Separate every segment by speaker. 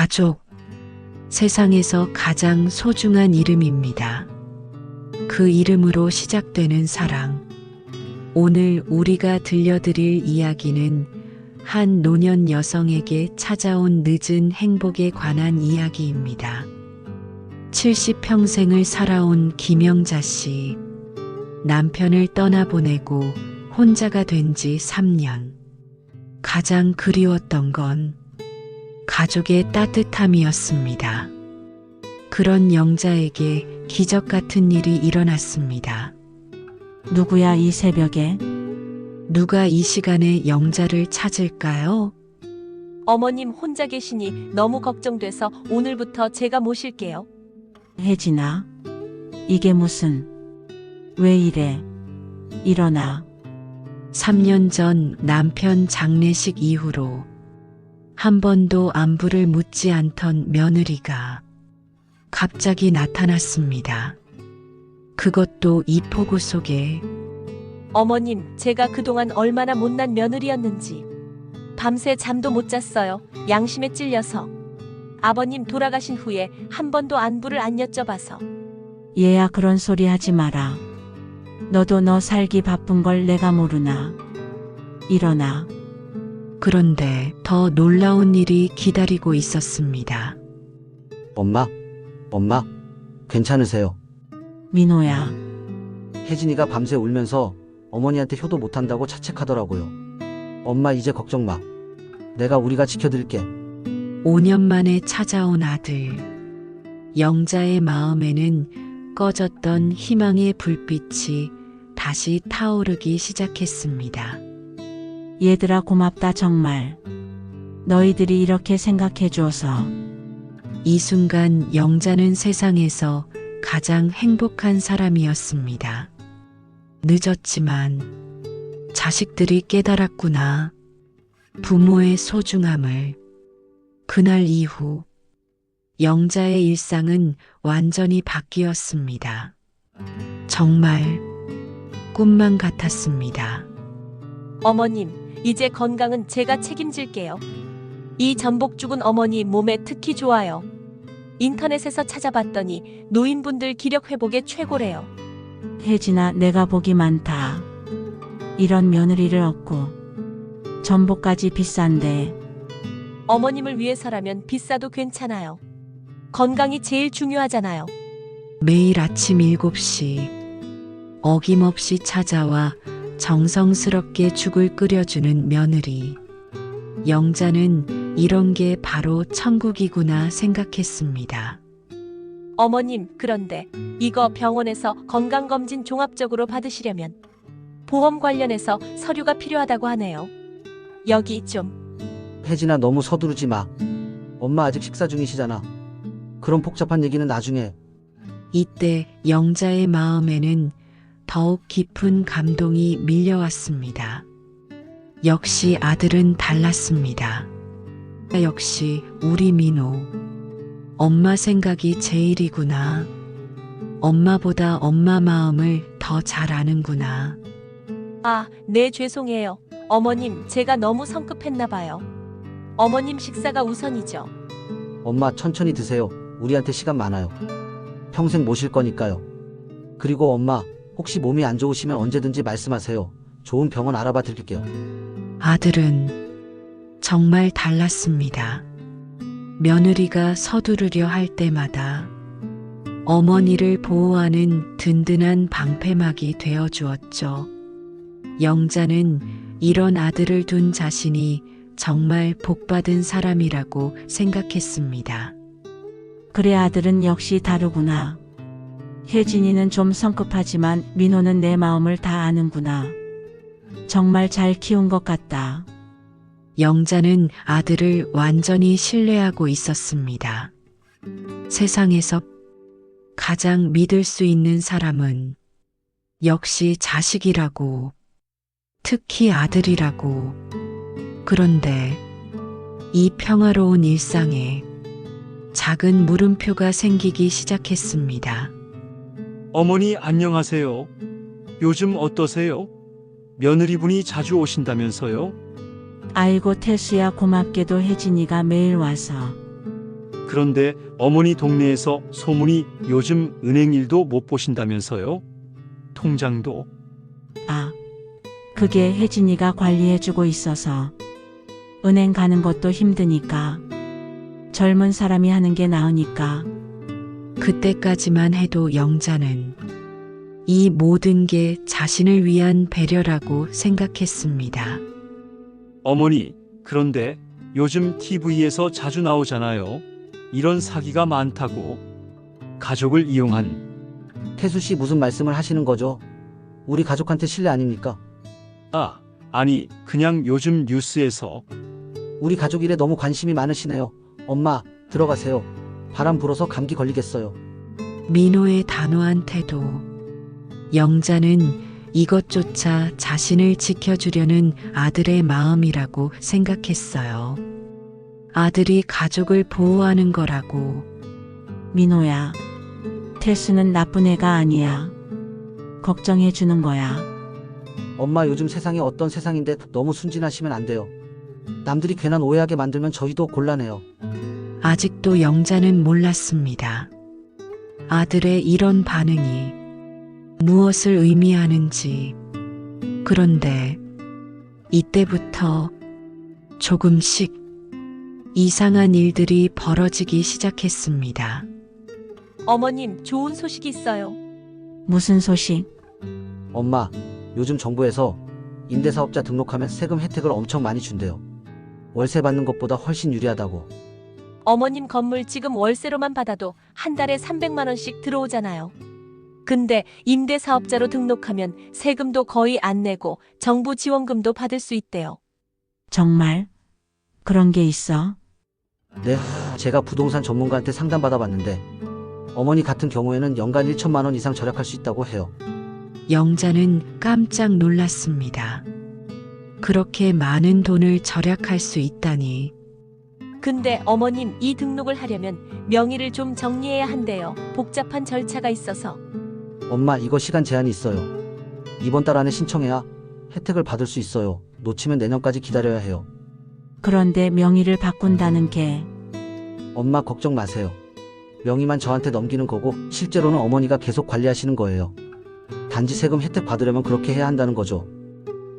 Speaker 1: 가족, 세상에서 가장 소중한 이름입니다. 그 이름으로 시작되는 사랑. 오늘 우리가 들려드릴 이야기는 한 노년 여성에게 찾아온 늦은 행복에 관한 이야기입니다. 70평생을 살아온 김영자 씨. 남편을 떠나보내고 혼자가 된 지 3년. 가장 그리웠던 건 가족의 따뜻함이었습니다. 그런 영자에게 기적 같은 일이 일어났습니다.
Speaker 2: 누구야 이 새벽에?
Speaker 1: 누가 이 시간에 영자를 찾을까요?
Speaker 3: 어머님 혼자 계시니 너무 걱정돼서 오늘부터 제가 모실게요.
Speaker 2: 혜진아, 이게 무슨... 왜 이래? 일어나.
Speaker 1: 3년 전 남편 장례식 이후로 한 번도 안부를 묻지 않던 며느리가 갑자기 나타났습니다. 그것도 이 폭우 속에.
Speaker 3: 어머님, 제가 그동안 얼마나 못난 며느리였는지. 밤새 잠도 못 잤어요. 양심에 찔려서. 아버님 돌아가신 후에 한 번도 안부를 안 여쭤봐서.
Speaker 2: 얘야 그런 소리 하지 마라. 너도 너 살기 바쁜 걸 내가 모르나. 일어나.
Speaker 1: 그런데 더 놀라운 일이 기다리고 있었습니다.
Speaker 4: 엄마, 괜찮으세요?
Speaker 2: 민호야,
Speaker 4: 혜진이가 밤새 울면서 어머니한테 효도 못한다고 자책하더라고요. 엄마 이제 걱정 마. 우리가 지켜드릴게.
Speaker 1: 5년 만에 찾아온 아들. 영자의 마음에는 꺼졌던 희망의 불빛이 다시 타오르기 시작했습니다.
Speaker 2: 얘들아 고맙다 정말. 너희들이 이렇게 생각해줘서.
Speaker 1: 이 순간 영자는 세상에서 가장 행복한 사람이었습니다. 늦었지만 자식들이 깨달았구나. 부모의 소중함을. 그날 이후 영자의 일상은 완전히 바뀌었습니다. 정말 꿈만 같았습니다.
Speaker 3: 어머님, 이제 건강은 제가 책임질게요. 이 전복죽은 어머니 몸에 특히 좋아요. 인터넷에서 찾아봤더니 노인분들 기력 회복에 최고래요.
Speaker 2: 혜진아, 내가 복이 많다. 이런 며느리를 얻고. 전복까지 비싼데.
Speaker 3: 어머님을 위해서라면 비싸도 괜찮아요. 건강이 제일 중요하잖아요.
Speaker 1: 매일 아침 7시 어김없이 찾아와 정성스럽게 죽을 끓여주는 며느리. 영자는 이런 게 바로 천국이구나 생각했습니다.
Speaker 3: 어머님, 그런데 이거 병원에서 건강검진 종합적으로 받으시려면 보험 관련해서 서류가 필요하다고 하네요. 여기 좀.
Speaker 4: 혜진아 너무 서두르지 마. 엄마 아직 식사 중이시잖아. 그런 복잡한 얘기는 나중에.
Speaker 1: 이때 영자의 마음에는 더욱 깊은 감동이 밀려왔습니다. 역시 아들은 달랐습니다. 역시 우리 민호. 엄마 생각이 제일이구나. 엄마보다 엄마 마음을 더 잘 아는구나.
Speaker 3: 아, 네, 죄송해요. 어머님, 제가 너무 성급했나 봐요. 어머님 식사가 우선이죠.
Speaker 4: 엄마 천천히 드세요. 우리한테 시간 많아요. 평생 모실 거니까요. 그리고 엄마, 혹시 몸이 안 좋으시면 언제든지 말씀하세요. 좋은 병원 알아봐 드릴게요.
Speaker 1: 아들은 정말 달랐습니다. 며느리가 서두르려 할 때마다 어머니를 보호하는 든든한 방패막이 되어 주었죠. 영자는 이런 아들을 둔 자신이 정말 복받은 사람이라고 생각했습니다.
Speaker 2: 그래, 아들은 역시 다르구나. 혜진이는 좀 성급하지만 민호는 내 마음을 다 아는구나. 정말 잘 키운 것 같다.
Speaker 1: 영자는 아들을 완전히 신뢰하고 있었습니다. 세상에서 가장 믿을 수 있는 사람은 역시 자식이라고, 특히 아들이라고. 그런데 이 평화로운 일상에 작은 물음표가 생기기 시작했습니다.
Speaker 5: 어머니 안녕하세요. 요즘 어떠세요? 며느리분이 자주 오신다면서요?
Speaker 2: 아이고 태수야, 고맙게도 혜진이가 매일 와서.
Speaker 5: 그런데 어머니 동네에서 소문이 요즘 은행 일도 못 보신다면서요? 통장도?
Speaker 2: 아, 그게 혜진이가 관리해주고 있어서 은행 가는 것도 힘드니까 젊은 사람이 하는 게 나으니까.
Speaker 1: 그때까지만 해도 영자는 이 모든 게 자신을 위한 배려라고 생각했습니다.
Speaker 5: 어머니, 그런데 요즘 TV에서 자주 나오잖아요. 이런 사기가 많다고. 가족을 이용한.
Speaker 4: 태수 씨 무슨 말씀을 하시는 거죠? 우리 가족한테 실례 아닙니까?
Speaker 5: 아니, 그냥 요즘 뉴스에서.
Speaker 4: 우리 가족 일에 너무 관심이 많으시네요. 엄마, 들어가세요. 바람 불어서 감기 걸리겠어요.
Speaker 1: 민호의 단호한 태도. 영자는 이것조차 자신을 지켜주려는 아들의 마음이라고 생각했어요. 아들이 가족을 보호하는 거라고.
Speaker 2: 민호야, 태수는 나쁜 애가 아니야. 걱정해 주는 거야.
Speaker 4: 엄마, 요즘 세상이 어떤 세상인데 너무 순진하시면 안 돼요. 남들이 괜한 오해하게 만들면 저희도 곤란해요.
Speaker 1: 아직도 영자는 몰랐습니다. 아들의 이런 반응이 무엇을 의미하는지. 그런데 이때부터 조금씩 이상한 일들이 벌어지기 시작했습니다.
Speaker 3: 어머님, 좋은 소식이 있어요.
Speaker 2: 무슨 소식?
Speaker 4: 엄마, 요즘 정부에서 임대사업자 등록하면 세금 혜택을 엄청 많이 준대요. 월세 받는 것보다 훨씬 유리하다고.
Speaker 3: 어머님 건물 지금 월세로만 받아도 한 달에 300만 원씩 들어오잖아요. 근데 임대사업자로 등록하면 세금도 거의 안 내고 정부 지원금도 받을 수 있대요.
Speaker 2: 정말? 그런 게 있어?
Speaker 4: 네, 제가 부동산 전문가한테 상담받아봤는데 어머니 같은 경우에는 연간 1천만 원 이상 절약할 수 있다고 해요.
Speaker 1: 영자는 깜짝 놀랐습니다. 그렇게 많은 돈을 절약할 수 있다니.
Speaker 3: 근데 어머님, 이 등록을 하려면 명의를 좀 정리해야 한대요. 복잡한 절차가 있어서.
Speaker 4: 엄마, 이거 시간 제한이 있어요. 이번 달 안에 신청해야 혜택을 받을 수 있어요. 놓치면 내년까지 기다려야 해요.
Speaker 2: 그런데 명의를 바꾼다는 게
Speaker 4: 엄마, 걱정 마세요. 명의만 저한테 넘기는 거고 실제로는 어머니가 계속 관리하시는 거예요. 단지 세금 혜택 받으려면 그렇게 해야 한다는 거죠.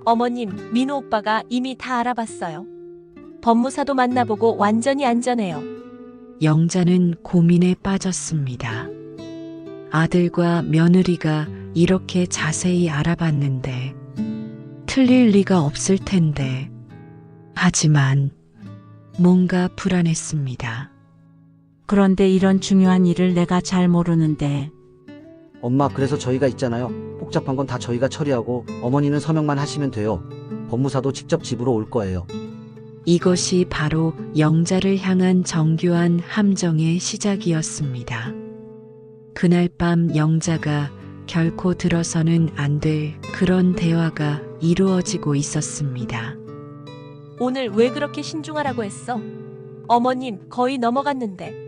Speaker 3: 어머님, 민호 오빠가 이미 다 알아봤어요. 법무사도 만나보고 완전히 안전해요.
Speaker 1: 영자는 고민에 빠졌습니다. 아들과 며느리가 이렇게 자세히 알아봤는데 틀릴 리가 없을 텐데. 하지만 뭔가 불안했습니다.
Speaker 2: 그런데 이런 중요한 일을 내가 잘 모르는데.
Speaker 4: 엄마, 그래서 저희가 있잖아요. 복잡한 건 다 저희가 처리하고 어머니는 서명만 하시면 돼요. 법무사도 직접 집으로 올 거예요.
Speaker 1: 이것이 바로 영자를 향한 정교한 함정의 시작이었습니다. 그날 밤 영자가 결코 들어서는 안 될 그런 대화가 이루어지고 있었습니다.
Speaker 3: 오늘 왜 그렇게 신중하라고 했어? 어머님, 거의 넘어갔는데.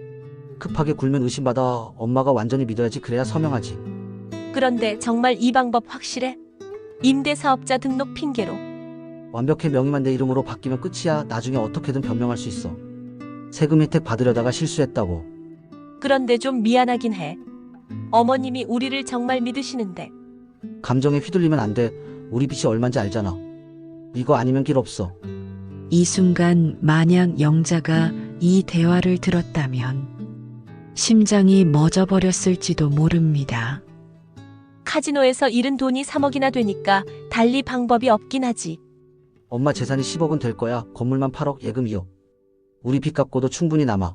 Speaker 4: 급하게 굴면 의심받아. 엄마가 완전히 믿어야지. 그래야 서명하지.
Speaker 3: 그런데 정말 이 방법 확실해? 임대사업자 등록 핑계로.
Speaker 4: 완벽해. 명의만 내 이름으로 바뀌면 끝이야. 나중에 어떻게든 변명할 수 있어. 세금 혜택 받으려다가 실수했다고.
Speaker 3: 그런데 좀 미안하긴 해. 어머님이 우리를 정말 믿으시는데.
Speaker 4: 감정에 휘둘리면 안 돼. 우리 빚이 얼만지 알잖아. 이거 아니면 길 없어.
Speaker 1: 이 순간 만약 영자가 이 대화를 들었다면 심장이 멎어버렸을지도 모릅니다.
Speaker 3: 카지노에서 잃은 돈이 3억이나 되니까 달리 방법이 없긴 하지.
Speaker 4: 엄마, 재산이 10억은 될 거야. 건물만 8억, 예금 2억. 우리 빚 갚고도 충분히 남아.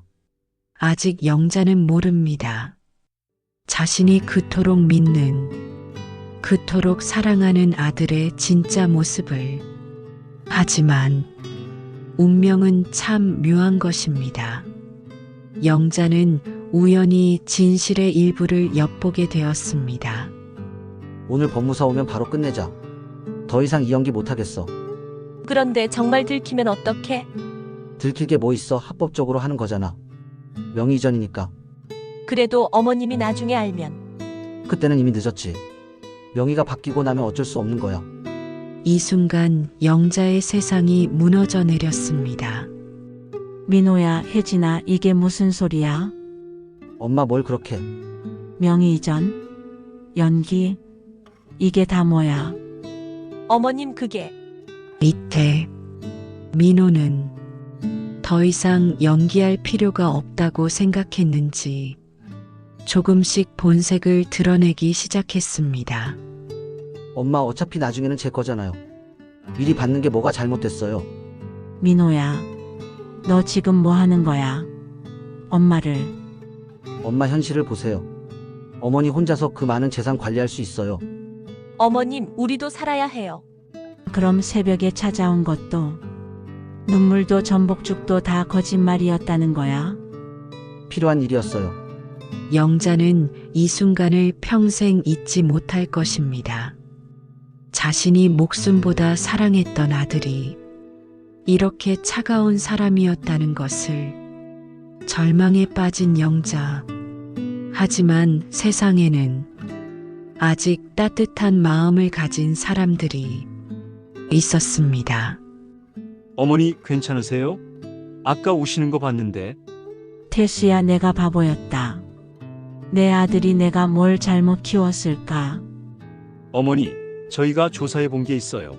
Speaker 1: 아직 영자는 모릅니다. 자신이 그토록 믿는, 그토록 사랑하는 아들의 진짜 모습을. 하지만 운명은 참 묘한 것입니다. 영자는 우연히 진실의 일부를 엿보게 되었습니다.
Speaker 4: 오늘 법무사 오면 바로 끝내자. 더 이상 이 연기 못하겠어.
Speaker 3: 그런데 정말 들키면 어떡해?
Speaker 4: 들킬 게 뭐 있어. 합법적으로 하는 거잖아. 명의 이전이니까.
Speaker 3: 그래도 어머님이 나중에 알면.
Speaker 4: 그때는 이미 늦었지. 명의가 바뀌고 나면 어쩔 수 없는 거야.
Speaker 1: 이 순간 영자의 세상이 무너져 내렸습니다.
Speaker 2: 민호야, 혜진아, 이게 무슨 소리야?
Speaker 4: 엄마 뭘 그렇게.
Speaker 2: 명의 이전? 연기? 이게 다 뭐야?
Speaker 3: 어머님 그게
Speaker 1: 이태 민호는 더 이상 연기할 필요가 없다고 생각했는지 조금씩 본색을 드러내기 시작했습니다.
Speaker 4: 엄마 어차피 나중에는 제 거잖아요. 미리 받는 게 뭐가 잘못됐어요.
Speaker 2: 민호야, 너 지금 뭐 하는 거야? 엄마를.
Speaker 4: 엄마 현실을 보세요. 어머니 혼자서 그 많은 재산 관리할 수 있어요.
Speaker 3: 어머님 우리도 살아야 해요.
Speaker 2: 그럼 새벽에 찾아온 것도 눈물도 전복죽도 다 거짓말이었다는 거야?
Speaker 4: 필요한 일이었어요.
Speaker 1: 영자는 이 순간을 평생 잊지 못할 것입니다. 자신이 목숨보다 사랑했던 아들이 이렇게 차가운 사람이었다는 것을. 절망에 빠진 영자. 하지만 세상에는 아직 따뜻한 마음을 가진 사람들이 있었습니다.
Speaker 5: 어머니 괜찮으세요? 아까 우시는 거 봤는데.
Speaker 2: 태수야, 내가 바보였다. 내 아들이 내가 뭘 잘못 키웠을까?
Speaker 5: 어머니, 저희가 조사해 본 게 있어요.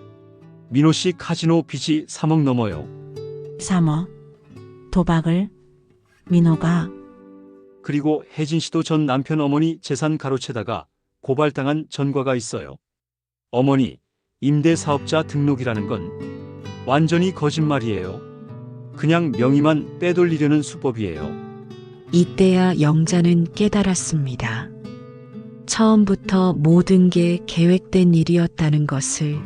Speaker 5: 민호 씨 카지노 빚이 3억 넘어요.
Speaker 2: 3억? 도박을? 민호가?
Speaker 5: 그리고 혜진 씨도 전 남편 어머니 재산 가로채다가 고발당한 전과가 있어요. 어머니, 임대사업자 등록이라는 건 완전히 거짓말이에요. 그냥 명의만 빼돌리려는 수법이에요.
Speaker 1: 이때야 영자는 깨달았습니다. 처음부터 모든 게 계획된 일이었다는 것을.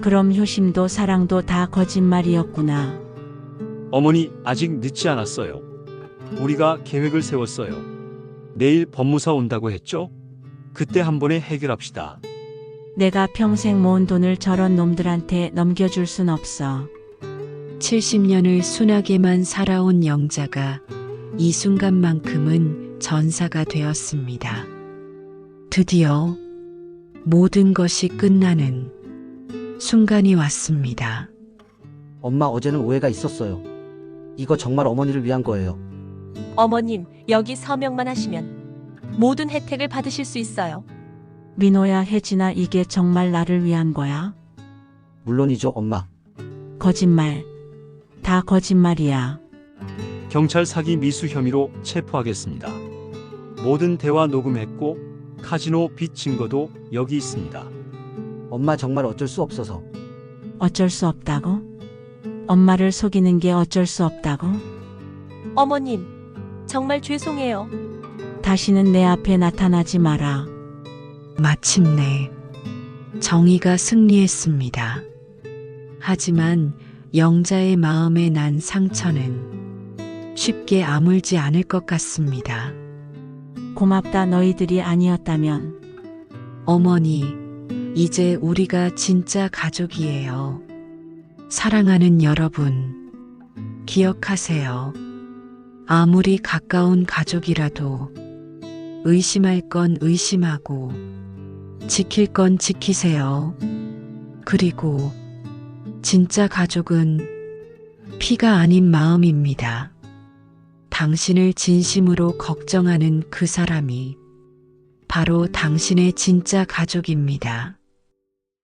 Speaker 2: 그럼 효심도 사랑도 다 거짓말이었구나.
Speaker 5: 어머니, 아직 늦지 않았어요. 우리가 계획을 세웠어요. 내일 법무사 온다고 했죠? 그때 한 번에 해결합시다.
Speaker 2: 내가 평생 모은 돈을 저런 놈들한테 넘겨줄 순 없어.
Speaker 1: 70년을 순하게만 살아온 영자가 이 순간만큼은 전사가 되었습니다. 드디어 모든 것이 끝나는 순간이 왔습니다.
Speaker 4: 엄마 어제는 오해가 있었어요. 이거 정말 어머니를 위한 거예요.
Speaker 3: 어머님 여기 서명만 하시면 모든 혜택을 받으실 수 있어요.
Speaker 2: 민호야, 혜진아, 이게 정말 나를 위한 거야?
Speaker 4: 물론이죠, 엄마.
Speaker 2: 거짓말. 다 거짓말이야.
Speaker 5: 경찰 사기 미수 혐의로 체포하겠습니다. 모든 대화 녹음했고 카지노 빚 증거도 여기 있습니다.
Speaker 4: 엄마 정말 어쩔 수 없어서.
Speaker 2: 어쩔 수 없다고? 엄마를 속이는 게 어쩔 수 없다고?
Speaker 3: 어머님 정말 죄송해요.
Speaker 2: 다시는 내 앞에 나타나지 마라.
Speaker 1: 마침내 정의가 승리했습니다. 하지만 영자의 마음에 난 상처는 쉽게 아물지 않을 것 같습니다.
Speaker 2: 고맙다, 너희들이 아니었다면.
Speaker 1: 어머니, 이제 우리가 진짜 가족이에요. 사랑하는 여러분, 기억하세요. 아무리 가까운 가족이라도 의심할 건 의심하고 지킬 건 지키세요. 그리고 진짜 가족은 피가 아닌 마음입니다. 당신을 진심으로 걱정하는 그 사람이 바로 당신의 진짜 가족입니다.